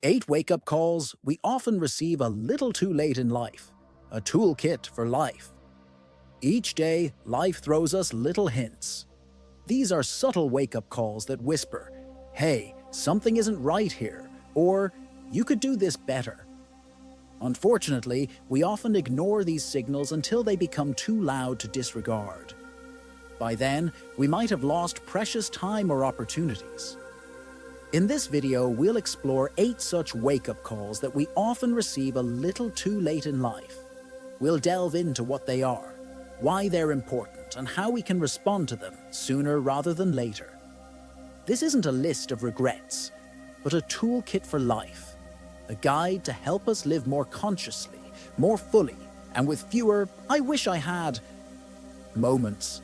8 wake-up calls we often receive a little too late in life. A toolkit for life. Each day, life throws us little hints. These are subtle wake-up calls that whisper, "Hey, something isn't right here," or "You could do this better." Unfortunately, we often ignore these signals until they become too loud to disregard. By then, we might have lost precious time or opportunities. In this video, we'll explore 8 such wake-up calls that we often receive a little too late in life. We'll delve into what they are, why they're important, and how we can respond to them sooner rather than later. This isn't a list of regrets, but a toolkit for life, a guide to help us live more consciously, more fully, and with fewer "I wish I had" moments.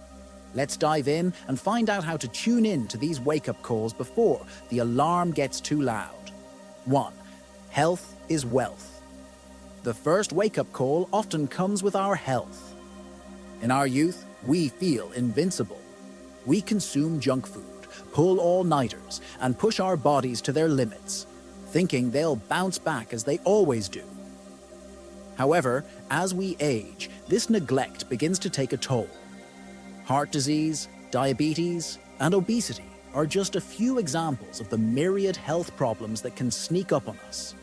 Let's dive in and find out how to tune in to these wake-up calls before the alarm gets too loud. 1. Health is wealth. The first wake-up call often comes with our health. In our youth, we feel invincible. We consume junk food, pull all-nighters, and push our bodies to their limits, thinking they'll bounce back as they always do. However, as we age, this neglect begins to take a toll. Heart disease, diabetes, and obesity are just a few examples of the myriad health problems that can sneak up on us.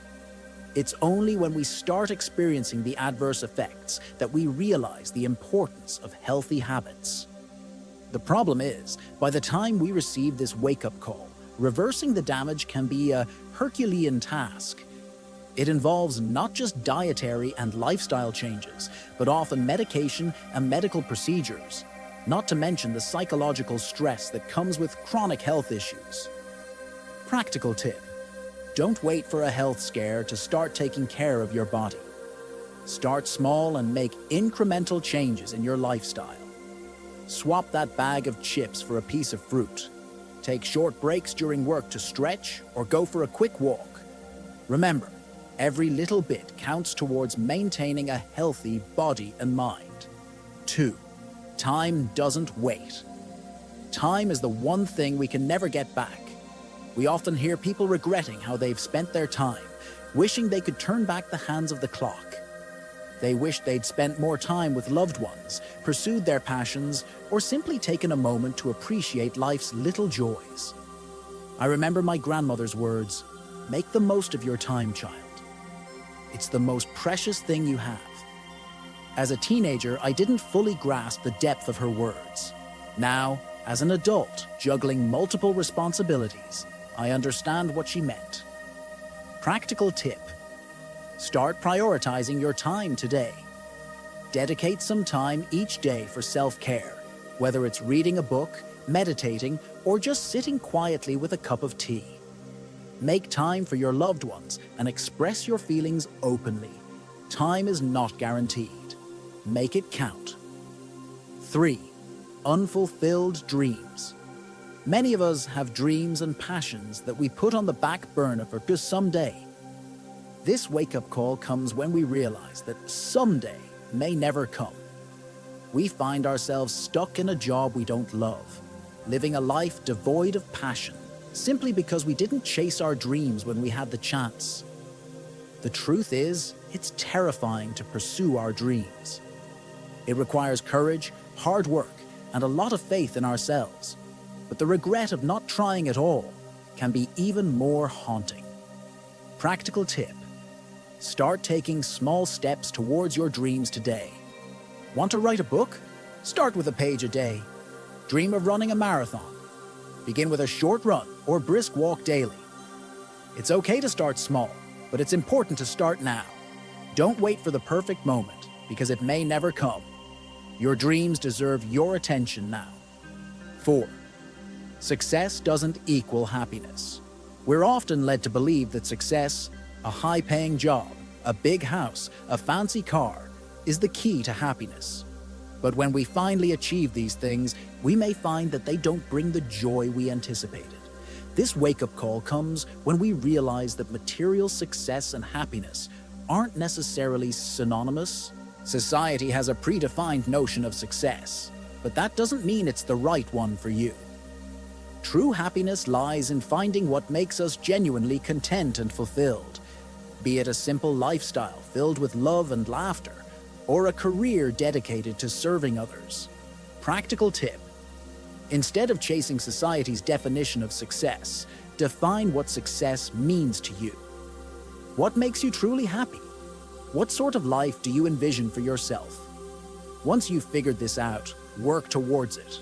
It's only when we start experiencing the adverse effects that we realize the importance of healthy habits. The problem is, by the time we receive this wake-up call, reversing the damage can be a Herculean task. It involves not just dietary and lifestyle changes, but often medication and medical procedures, not to mention the psychological stress that comes with chronic health issues. Practical tip: don't wait for a health scare to start taking care of your body. Start small and make incremental changes in your lifestyle. Swap that bag of chips for a piece of fruit. Take short breaks during work to stretch or go for a quick walk. Remember, every little bit counts towards maintaining a healthy body and mind. 2. Time doesn't wait. Time is the one thing we can never get back. We often hear people regretting how they've spent their time, wishing they could turn back the hands of the clock. They wish they'd spent more time with loved ones, pursued their passions, or simply taken a moment to appreciate life's little joys. I remember my grandmother's words, "Make the most of your time, child. It's the most precious thing you have." As a teenager, I didn't fully grasp the depth of her words. Now, as an adult, juggling multiple responsibilities, I understand what she meant. Practical tip: start prioritizing your time today. Dedicate some time each day for self-care, whether it's reading a book, meditating, or just sitting quietly with a cup of tea. Make time for your loved ones and express your feelings openly. Time is not guaranteed. Make it count. 3. Unfulfilled dreams. Many of us have dreams and passions that we put on the back burner for just someday. This wake-up call comes when we realize that someday may never come. We find ourselves stuck in a job we don't love, living a life devoid of passion, simply because we didn't chase our dreams when we had the chance. The truth is, it's terrifying to pursue our dreams. It requires courage, hard work, and a lot of faith in ourselves. But the regret of not trying at all can be even more haunting. Practical tip: start taking small steps towards your dreams today. Want to write a book? Start with a page a day. Dream of running a marathon? Begin with a short run or brisk walk daily. It's okay to start small, but it's important to start now. Don't wait for the perfect moment, because it may never come. Your dreams deserve your attention now. 4. Success doesn't equal happiness. We're often led to believe that success, a high-paying job, a big house, a fancy car, is the key to happiness. But when we finally achieve these things, we may find that they don't bring the joy we anticipated. This wake-up call comes when we realize that material success and happiness aren't necessarily synonymous. Society has a predefined notion of success, but that doesn't mean it's the right one for you. True happiness lies in finding what makes us genuinely content and fulfilled, be it a simple lifestyle filled with love and laughter, or a career dedicated to serving others. Practical tip: instead of chasing society's definition of success, define what success means to you. What makes you truly happy? What sort of life do you envision for yourself? Once you've figured this out, work towards it.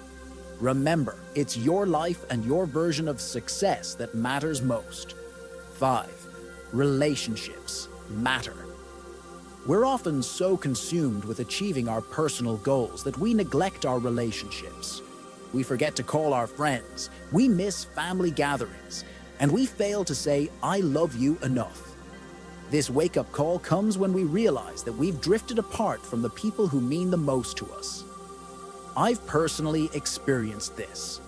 Remember, it's your life and your version of success that matters most. 5. Relationships matter. We're often so consumed with achieving our personal goals that we neglect our relationships. We forget to call our friends, we miss family gatherings, and we fail to say, "I love you" enough. This wake-up call comes when we realize that we've drifted apart from the people who mean the most to us. I've personally experienced this.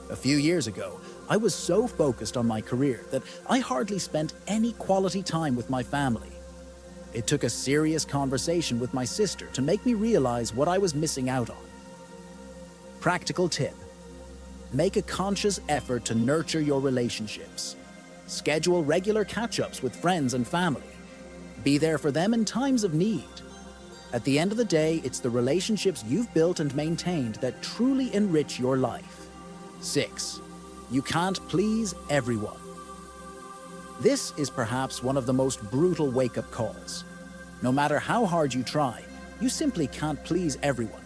A few years ago, I was so focused on my career that I hardly spent any quality time with my family. It took a serious conversation with my sister to make me realize what I was missing out on. Practical tip: make a conscious effort to nurture your relationships. Schedule regular catch-ups with friends and family. Be there for them in times of need. At the end of the day, it's the relationships you've built and maintained that truly enrich your life. 6. You can't please everyone. This is perhaps one of the most brutal wake-up calls. No matter how hard you try, you simply can't please everyone.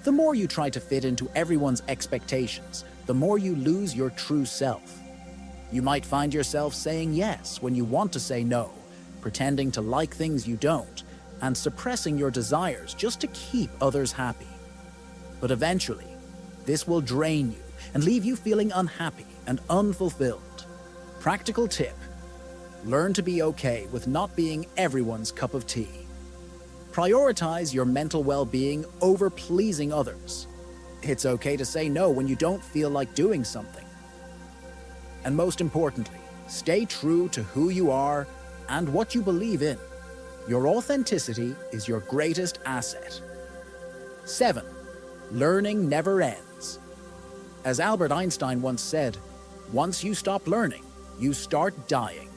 The more you try to fit into everyone's expectations, the more you lose your true self. You might find yourself saying yes when you want to say no, pretending to like things you don't, and suppressing your desires just to keep others happy. But eventually, this will drain you and leave you feeling unhappy and unfulfilled. Practical tip: learn to be okay with not being everyone's cup of tea. Prioritize your mental well-being over pleasing others. It's okay to say no when you don't feel like doing something. And most importantly, stay true to who you are and what you believe in. Your authenticity is your greatest asset. 7. Learning never ends. As Albert Einstein once said, once you stop learning, you start dying.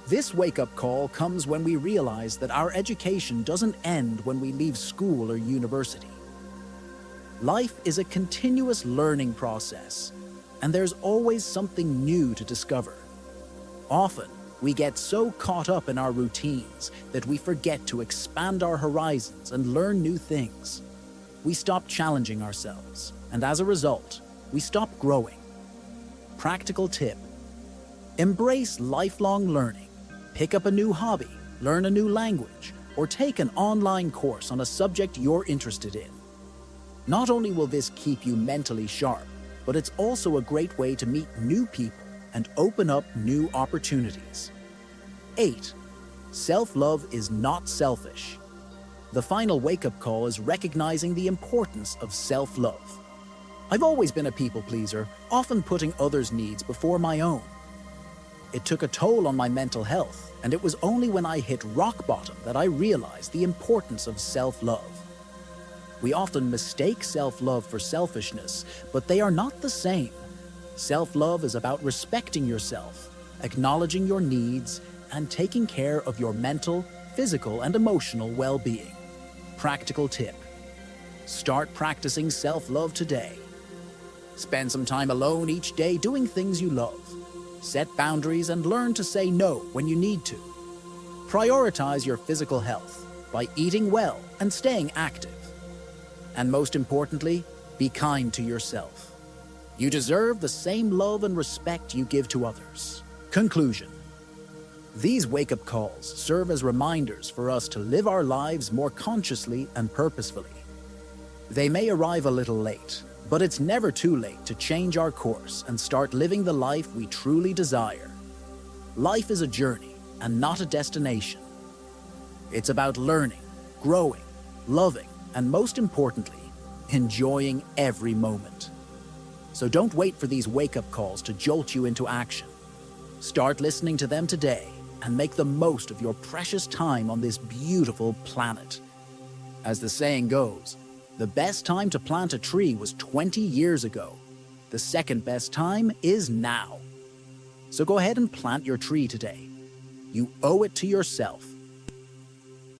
This wake-up call comes when we realize that our education doesn't end when we leave school or university. Life is a continuous learning process, and there's always something new to discover. Often, we get so caught up in our routines that we forget to expand our horizons and learn new things. We stop challenging ourselves, and as a result, we stop growing. Practical tip: embrace lifelong learning. Pick up a new hobby, learn a new language, or take an online course on a subject you're interested in. Not only will this keep you mentally sharp, but it's also a great way to meet new people and open up new opportunities. 8. Self-love is not selfish. The final wake-up call is recognizing the importance of self-love. I've always been a people pleaser, often putting others' needs before my own. It took a toll on my mental health, and it was only when I hit rock bottom that I realized the importance of self-love. We often mistake self-love for selfishness, but they are not the same. Self-love is about respecting yourself, acknowledging your needs, and taking care of your mental, physical, and emotional well-being. Practical tip: start practicing self-love today. Spend some time alone each day doing things you love. Set boundaries and learn to say no when you need to. Prioritize your physical health by eating well and staying active. And most importantly, be kind to yourself. You deserve the same love and respect you give to others. Conclusion: these wake-up calls serve as reminders for us to live our lives more consciously and purposefully. They may arrive a little late, but it's never too late to change our course and start living the life we truly desire. Life is a journey and not a destination. It's about learning, growing, loving, and most importantly, enjoying every moment. So don't wait for these wake-up calls to jolt you into action. Start listening to them today and make the most of your precious time on this beautiful planet. As the saying goes, the best time to plant a tree was 20 years ago. The second best time is now. So go ahead and plant your tree today. You owe it to yourself.